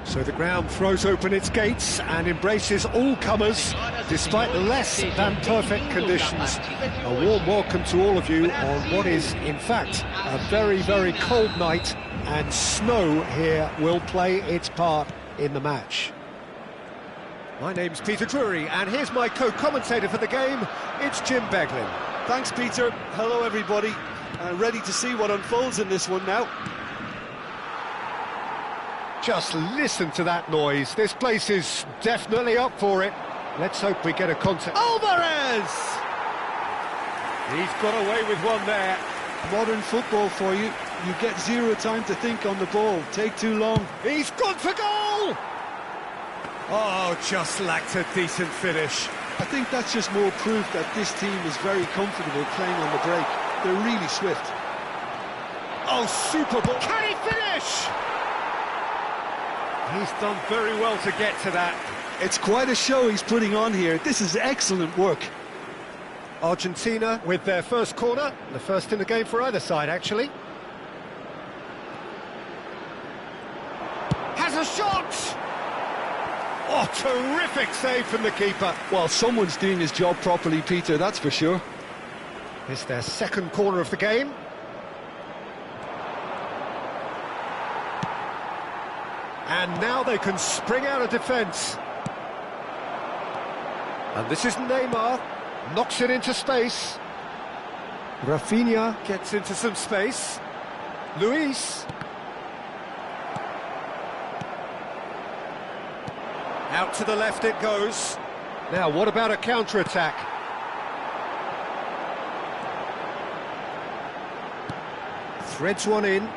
So the ground throws open its gates and embraces all comers, despite less than perfect conditions. A warm welcome to all of you on what is, in fact, a very, very cold night, and snow here will play its part in the match. My name's Peter Drury, and here's my co-commentator for the game, it's Jim Beglin. Thanks, Peter. Hello, everybody. Ready to see what unfolds in this one now. Just listen to that noise. This place is definitely up for it. Let's hope we get a contact. Alvarez! He's got away with one there. Modern football for you. You get zero time to think on the ball. Take too long. He's gone for goal! Oh, just lacked a decent finish. I think that's just more proof that this team is very comfortable playing on the break. They're really swift. Oh, super ball. Can he finish? He's done very well to get to that. It's quite a show he's putting on here. This is excellent work. Argentina with their first corner, the first in the game for either side, actually. Has a shot! Oh, terrific save from the keeper. Well, someone's doing his job properly, Peter, that's for sure. It's their second corner of the game. And now they can spring out of defence. And this is Neymar, knocks it into space. Rafinha gets into some space. Luis. Out to the left it goes. Now, what about a counter-attack? Threads one in,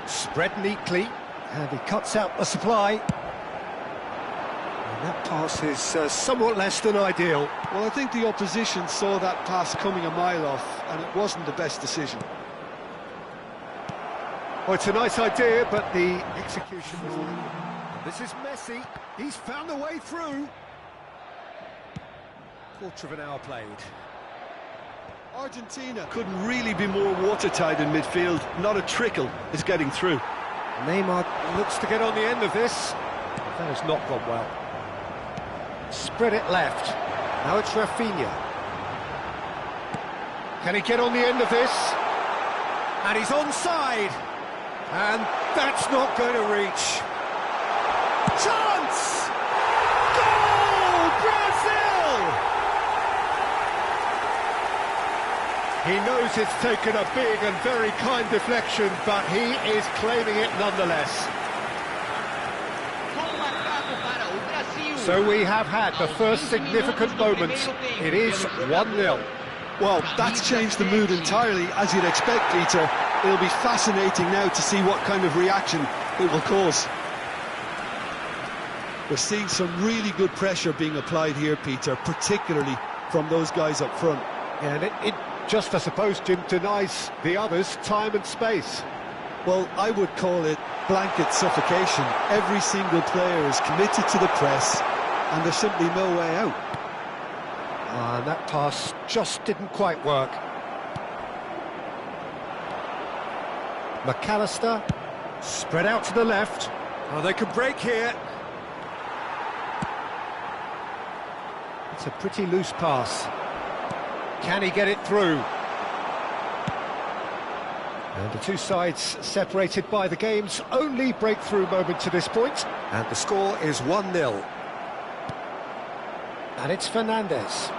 spread neatly. And he cuts out the supply. And that pass is somewhat less than ideal. Well, I think the opposition saw that pass coming a mile off, and it wasn't the best decision. Well, it's a nice idea, but the execution was... This is Messi. He's found a way through. Quarter of an hour played. Argentina couldn't really be more watertight in midfield. Not a trickle is getting through. Neymar looks to get on the end of this. That has not gone well. Spread it left. Now it's Rafinha. Can he get on the end of this? And he's onside. And that's not going to reach. Chance! Goal! Brazil! He knows it's taken a big and very kind deflection, but he is claiming it nonetheless. So we have had the first significant moment. It is 1-0. Well, that's changed the mood entirely, as you'd expect, Peter. It'll be fascinating now to see what kind of reaction it will cause. We're seeing some really good pressure being applied here, Peter, particularly from those guys up front. And it just, I suppose, Jim, denies the others time and space. Well, I would call it blanket suffocation. Every single player is committed to the press, and there's simply no way out. And that pass just didn't quite work. McAllister, spread out to the left. Oh, they could break here. It's a pretty loose pass. Can he get it through? And the two sides separated by the game's only breakthrough moment to this point. And the score is 1-0. And it's Fernandes.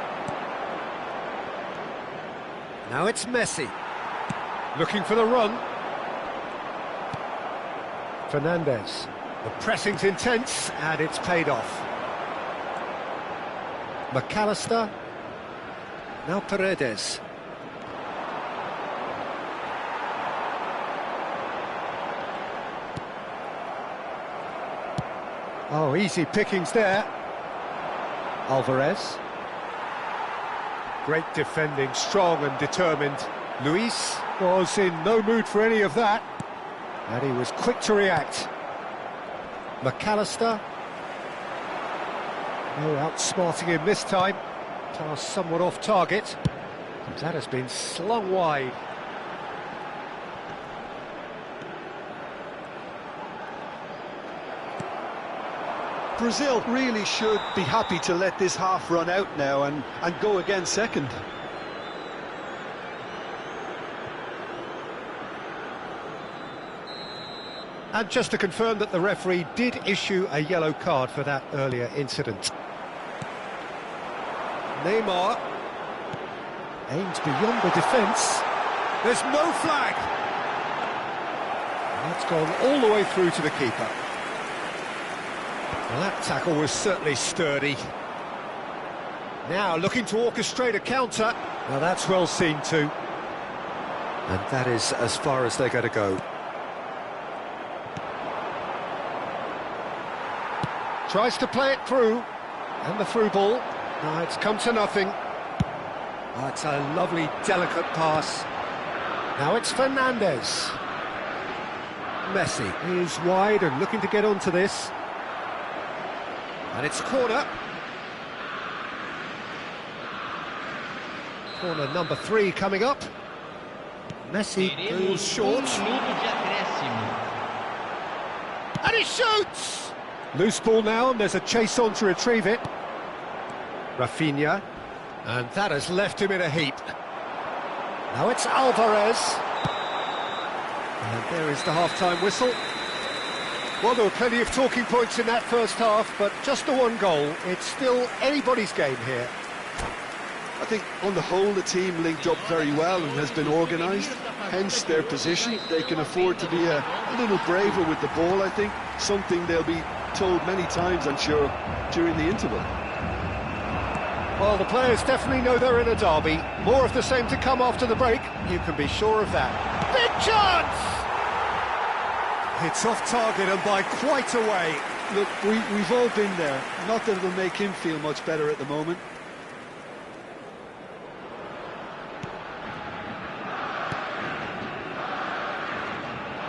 Now it's Messi. Looking for the run. Fernandes. The pressing's intense, and it's paid off. McAllister. Now Paredes. Oh, easy pickings there. Alvarez. Great defending, strong and determined. Luis was in no mood for any of that. And he was quick to react. McAllister. No outsmarting him this time. Pass somewhat off target. That has been slung wide. Brazil really should be happy to let this half run out now and go again second. And just to confirm that the referee did issue a yellow card for that earlier incident. Neymar aimed beyond the defence. There's no flag. And that's gone all the way through to the keeper. Well, that tackle was certainly sturdy. Now looking to orchestrate a counter. Now that's well seen too. And that is as far as they're going to go. Tries to play it through. And the through ball. No, it's come to nothing. Oh, it's a lovely, delicate pass. Now it's Fernandes. Messi is wide and looking to get onto this. And it's corner. Corner number 3 coming up. Messi goes short. And he shoots! Loose ball now, and there's a chase on to retrieve it. Rafinha. And that has left him in a heap. Now it's Alvarez. And there is the half-time whistle. Well, there were plenty of talking points in that first half, but just the one goal. It's still anybody's game here. I think on the whole the team linked up very well and has been organised, hence their position. They can afford to be a little braver with the ball, I think, something they'll be told many times, I'm sure, during the interval. Well, the players definitely know they're in a derby. More of the same to come after the break, you can be sure of that. Big chance! It's off target and by quite a way. Look, we've all been there. Not that it'll make him feel much better at the moment.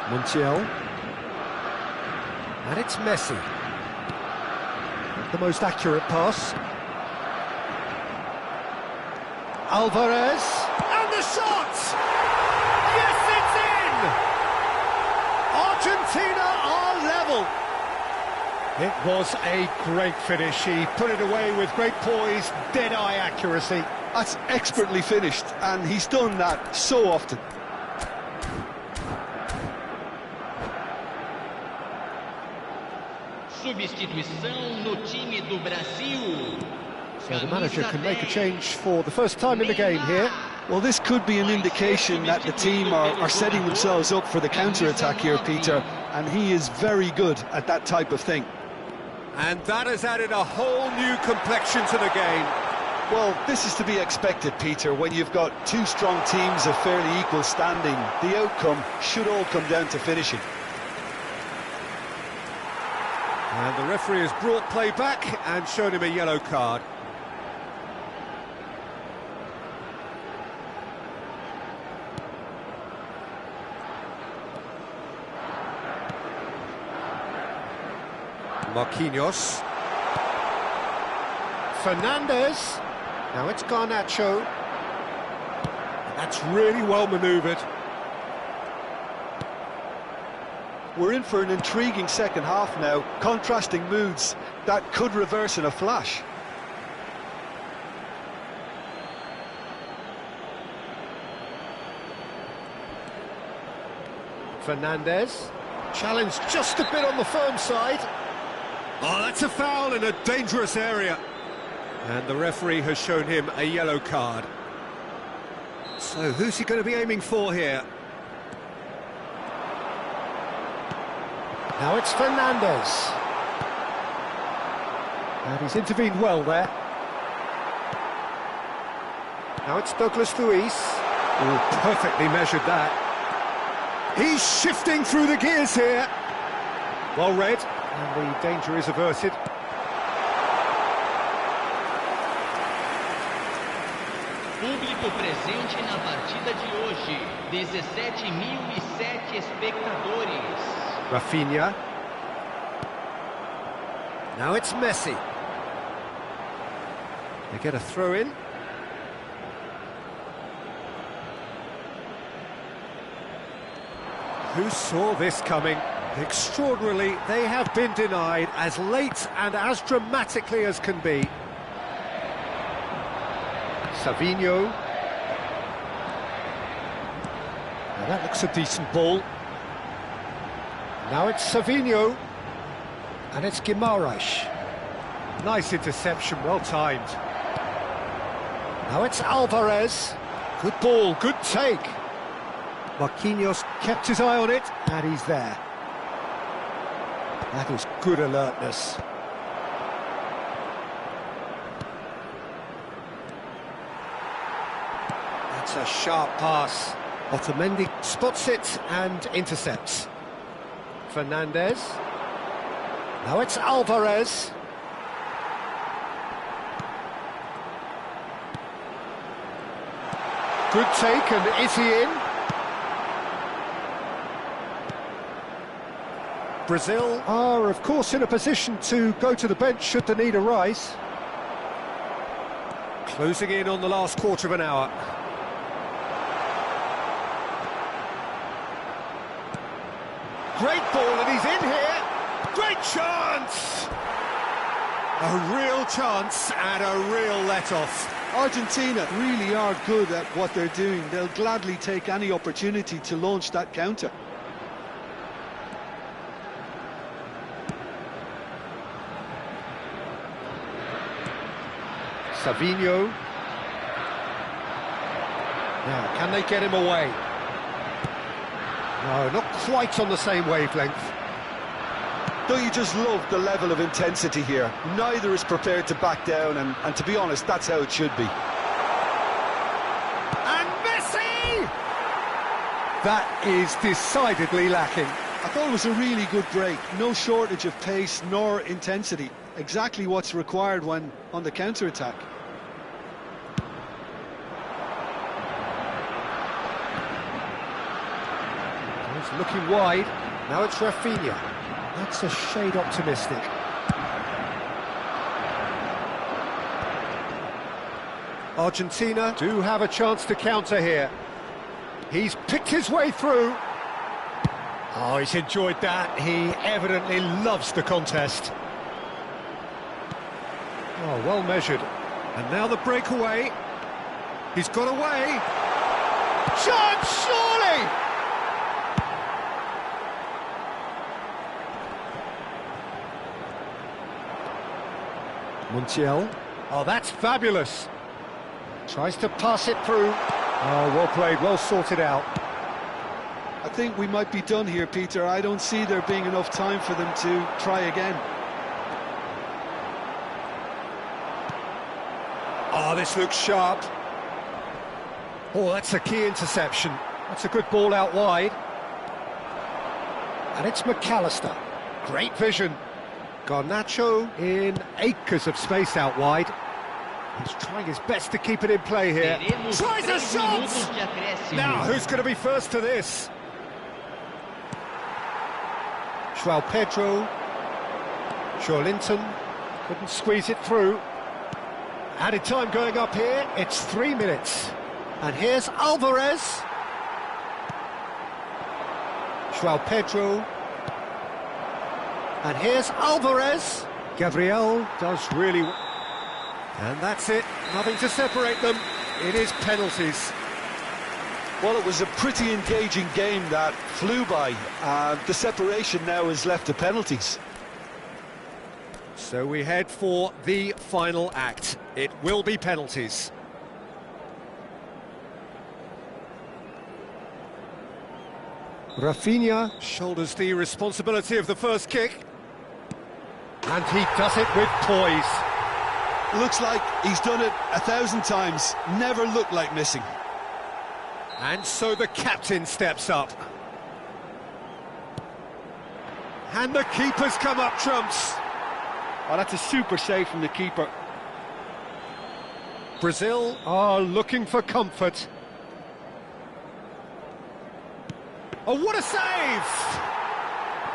Montiel. And it's Messi. Not the most accurate pass. Alvarez. And the shot! Yes, it's in! Argentina are level. It was a great finish. He put it away with great poise, dead-eye accuracy. That's expertly finished, and he's done that so often. Substituição no time do Brasil. So the manager can make a change for the first time in the game here. Well, this could be an indication that the team are setting themselves up for the counter-attack here, Peter, and he is very good at that type of thing. And that has added a whole new complexion to the game. Well, this is to be expected, Peter, when you've got two strong teams of fairly equal standing. The outcome should all come down to finishing. And the referee has brought play back and shown him a yellow card. Marquinhos. Fernandes. Now it's Garnacho. That's really well manoeuvred. We're in for an intriguing second half now. Contrasting moods that could reverse in a flash. Fernandes. Challenged just a bit on the firm side. Oh, that's a foul in a dangerous area. And the referee has shown him a yellow card. So who's he going to be aiming for here? Now it's Fernandes. And he's intervened well there. Now it's Douglas Luiz. Oh, perfectly measured that. He's shifting through the gears here. Well read, and the danger is averted. Público presente na partida de hoje, 17.007 espectadores. Rafinha. Now it's Messi. They get a throw in. Who saw this coming? Extraordinarily, they have been denied as late and as dramatically as can be. Savinho. Now that looks a decent ball. Now it's Savinho. And it's Guimaraes. Nice interception, well timed. Now it's Alvarez. Good ball, good take. Marquinhos kept his eye on it, and he's there. That is good alertness. That's a sharp pass. Otamendi spots it and intercepts. Fernandes. Now it's Alvarez. Good take, and is he in? Brazil are, of course, in a position to go to the bench should the need arise. Closing in on the last quarter of an hour. Great ball, and he's in here. Great chance! A real chance and a real let-off. Argentina really are good at what they're doing. They'll gladly take any opportunity to launch that counter. Savinho. Now, can they get him away? No, not quite on the same wavelength. Don't you just love the level of intensity here? Neither is prepared to back down, and to be honest, that's how it should be. And Messi! That is decidedly lacking. I thought it was a really good break. No shortage of pace nor intensity. Exactly what's required when on the counter-attack. He's looking wide. Now it's Rafinha. That's a shade optimistic. Argentina do have a chance to counter here. He's picked his way through. Oh, he's enjoyed that. He evidently loves the contest. Oh, well measured. And now the breakaway. He's got away. Chance, surely! Montiel. Oh, that's fabulous. Tries to pass it through. Oh, well played, well sorted out. I think we might be done here, Peter. I don't see there being enough time for them to try again. Oh, this looks sharp. Oh, that's a key interception. That's a good ball out wide. And it's McAllister. Great vision. Garnacho in acres of space out wide. He's trying his best to keep it in play here. Teremos Tries a 3 shot! minutos de acréscimo. Now, who's going to be first to this? João Pedro. Joelinton couldn't squeeze it through. Added time going up here, it's 3 minutes. And here's Alvarez. João Pedro. And here's Alvarez. Gabriel does really well. And that's it, nothing to separate them. It is penalties. Well, it was a pretty engaging game that flew by. The separation now is left to penalties. So we head for the final act. It will be penalties. Rafinha shoulders the responsibility of the first kick. And he does it with poise. Looks like he's done it 1,000 times. Never looked like missing. And so the captain steps up. And the keeper's come up trumps. Oh, that's a super save from the keeper. Brazil are looking for comfort. Oh, what a save!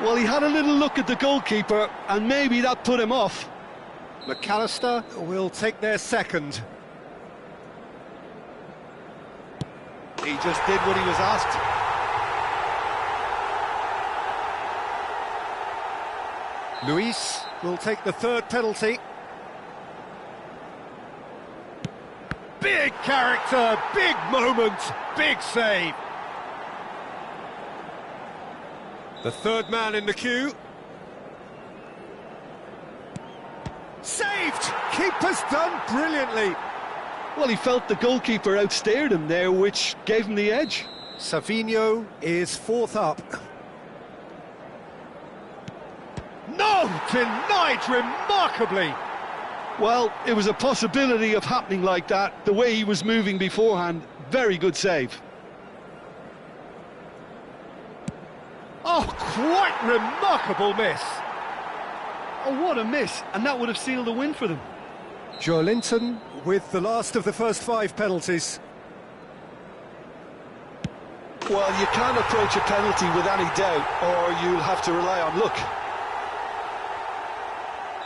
Well, he had a little look at the goalkeeper, and maybe that put him off. McAllister will take their second. He just did what he was asked. Luis will take the third penalty. Big character, big moment, big save. The third man in the queue. Saved! Keeper's done brilliantly. Well, he felt the goalkeeper outstared him there, which gave him the edge. Savinho is fourth up. No! Denied remarkably! Well, it was a possibility of happening like that, the way he was moving beforehand. Very good save. Oh, quite remarkable miss. Oh, what a miss, and that would have sealed the win for them. Joelinton with the last of the first 5 penalties. Well, you can't approach a penalty with any doubt, or you'll have to rely on luck.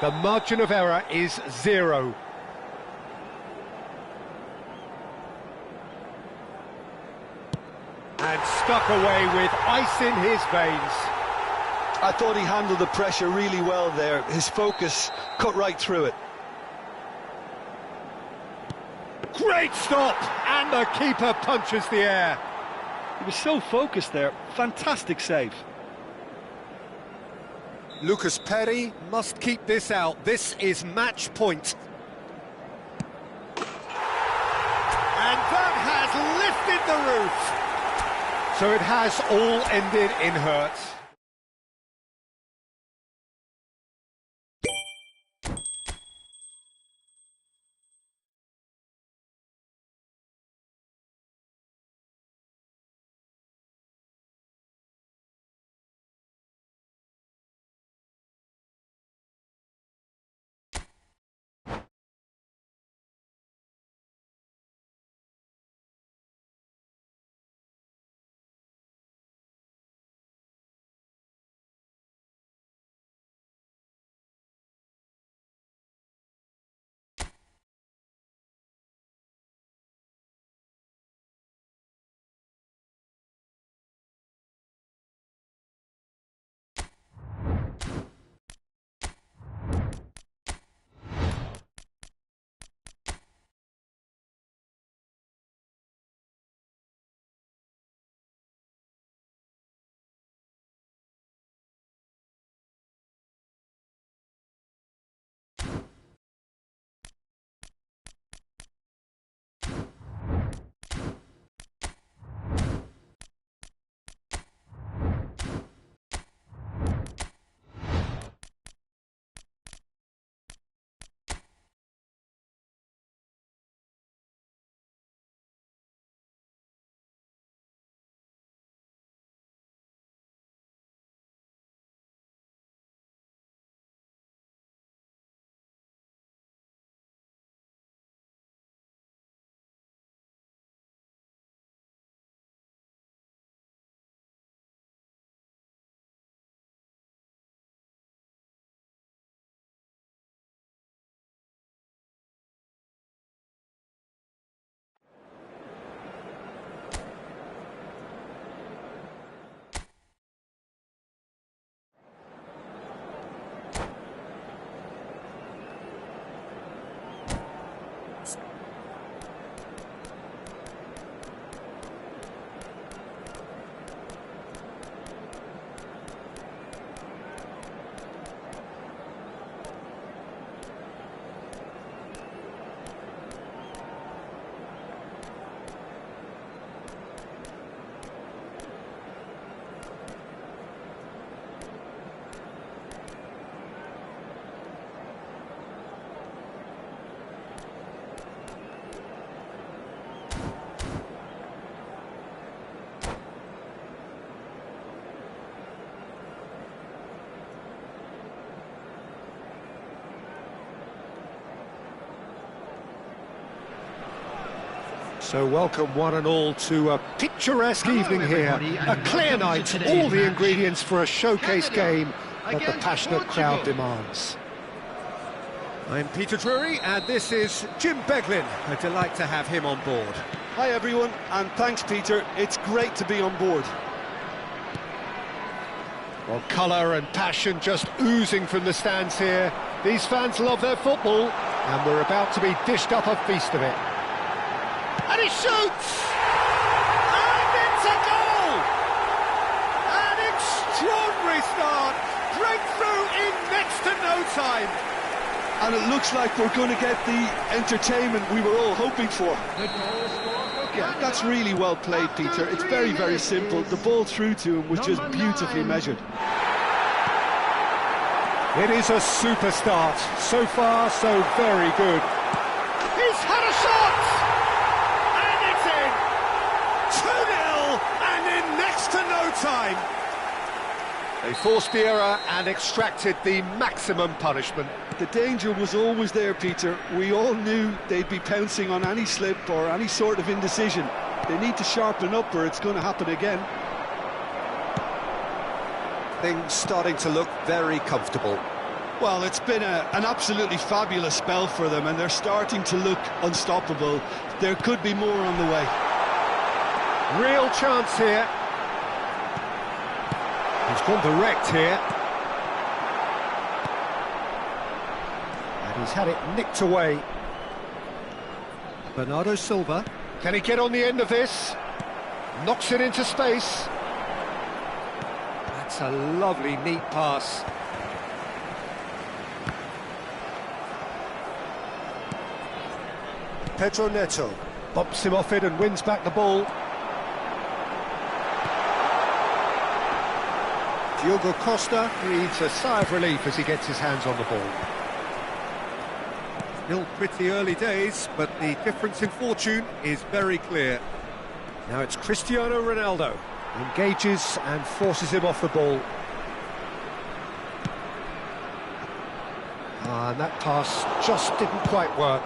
The margin of error is 0. And stuck away with ice in his veins. I thought he handled the pressure really well there. His focus cut right through it. Great stop! And the keeper punches the air. He was so focused there. Fantastic save. Lucas Perry must keep this out. This is match point. And that has lifted the roof. So it has all ended in hurt. So welcome one and all to a picturesque evening here, a clear night, all the ingredients for a showcase game that the passionate crowd demands. I'm Peter Drury and this is Jim Beglin. A delight to have him on board. Hi everyone, and thanks Peter, it's great to be on board. Well, colour and passion just oozing from the stands here. These fans love their football and we're about to be dished up a feast of it. And he shoots! And it's a goal! An extraordinary start! Breakthrough in next to no time! And it looks like we're going to get the entertainment we were all hoping for. Yeah, that's really well played, Peter. It's very, very simple. The ball through to him was just beautifully measured. It is a super start. So far, so very good. He's had a shot! And it's in! 2-0 and in next to no time. They forced the error and extracted the maximum punishment. The danger was always there, Peter. We all knew they'd be pouncing on any slip or any sort of indecision. They need to sharpen up or it's going to happen again. Things starting to look very comfortable. Well, it's been an absolutely fabulous spell for them and they're starting to look unstoppable. There could be more on the way. Real chance here. He's gone direct here. And he's had it nicked away. Bernardo Silva. Can he get on the end of this? Knocks it into space. That's a lovely, neat pass. Pedro Neto bumps him off it and wins back the ball. Diogo Costa breathes a sigh of relief as he gets his hands on the ball. Still pretty early days, but the difference in fortune is very clear. Now it's Cristiano Ronaldo. Engages and forces him off the ball. And that pass just didn't quite work.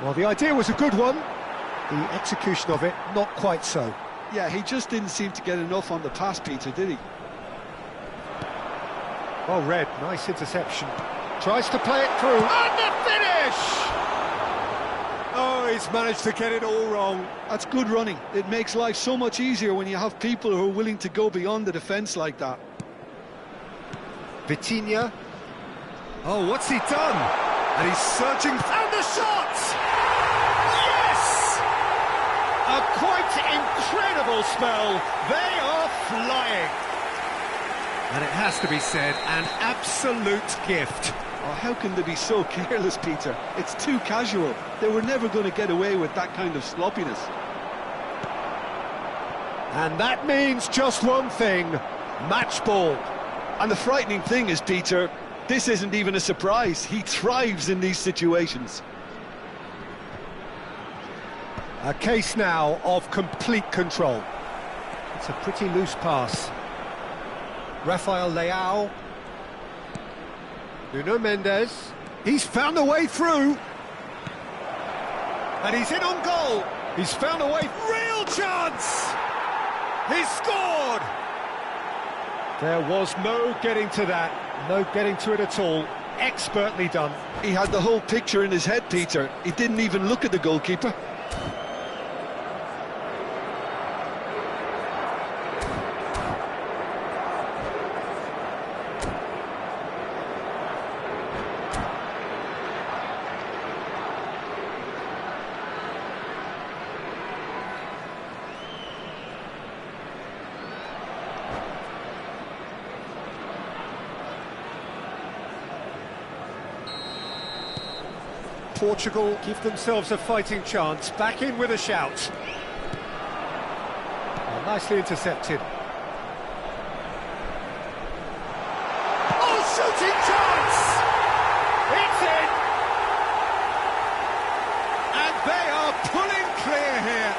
Well, the idea was a good one. The execution of it, not quite so. Yeah, he just didn't seem to get enough on the pass, Peter, did he? Well read, nice interception. Tries to play it through. And the finish! Oh, he's managed to get it all wrong. That's good running. It makes life so much easier when you have people who are willing to go beyond the defence like that. Vitinha. Oh, what's he done? And he's searching. And the shot! Yes! A quite incredible spell. They are flying. And it has to be said, an absolute gift. Oh, how can they be so careless, Peter? It's too casual. They were never going to get away with that kind of sloppiness. And that means just one thing, match ball. And the frightening thing is, Peter, this isn't even a surprise. He thrives in these situations. A case now of complete control. It's a pretty loose pass. Rafael Leao. Nuno Mendes. He's found a way through. And he's in on goal. He's found a way. Real chance! He's scored! There was no getting to that. No getting to it at all. Expertly done. He had the whole picture in his head, Peter. He didn't even look at the goalkeeper. Portugal give themselves a fighting chance, back in with a shout. Well, nicely intercepted. Oh, shooting chance! It's in! And they are pulling clear here.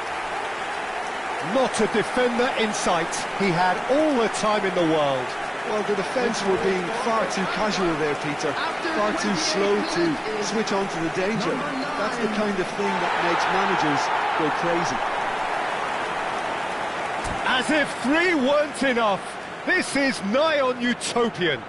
Not a defender in sight. He had all the time in the world. Well, the defence were being far too casual there, Peter. Far too slow to switch on to the danger. That's the kind of thing that makes managers go crazy. As if 3 weren't enough. This is nigh on utopian.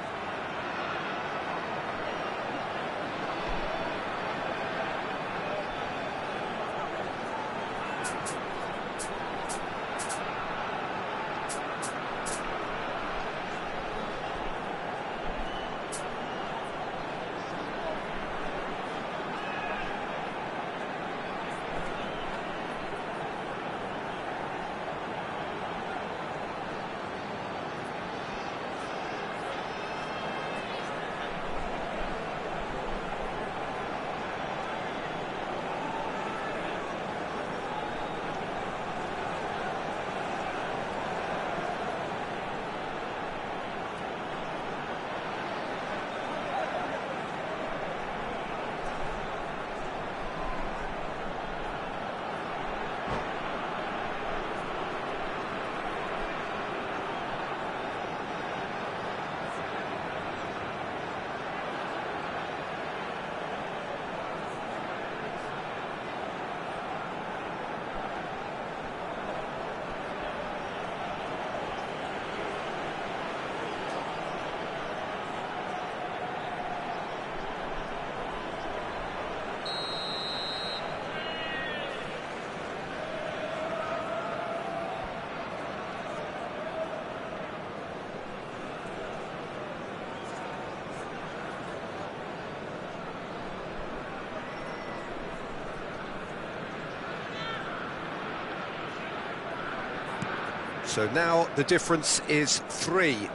So now the difference is 3.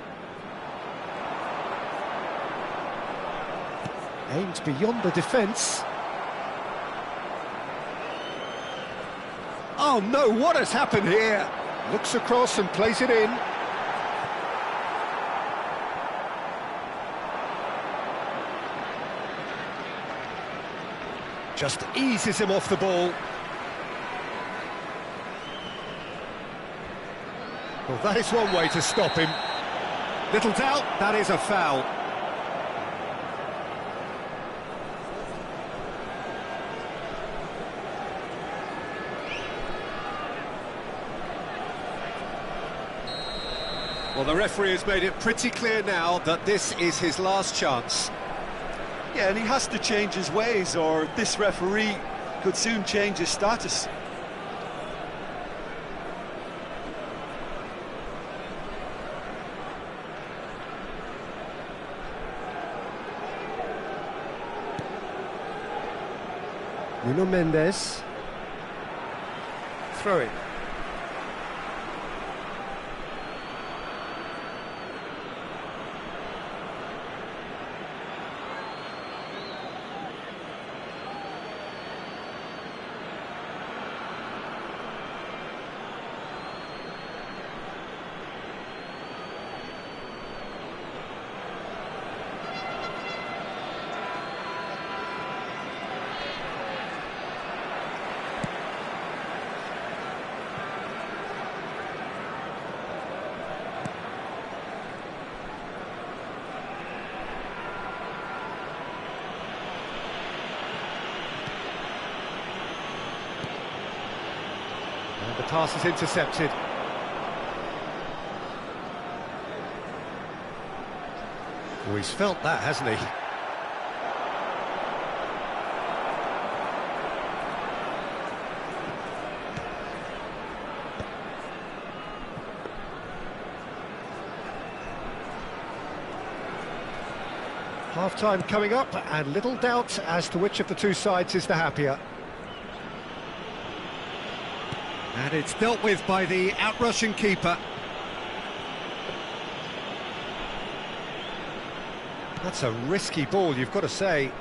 Aimed beyond the defence. Oh no, what has happened here? Looks across and plays it in. Just eases him off the ball. Well, that is one way to stop him. Little doubt, that is a foul. Well, the referee has made it pretty clear now that this is his last chance. Yeah, and he has to change his ways, or this referee could soon change his status. Nuno Mendes. Throw it. The pass is intercepted. Oh, he's felt that, hasn't he? Half-time coming up, and little doubt as to which of the two sides is the happier. And it's dealt with by the out-rushing keeper. That's a risky ball, you've got to say.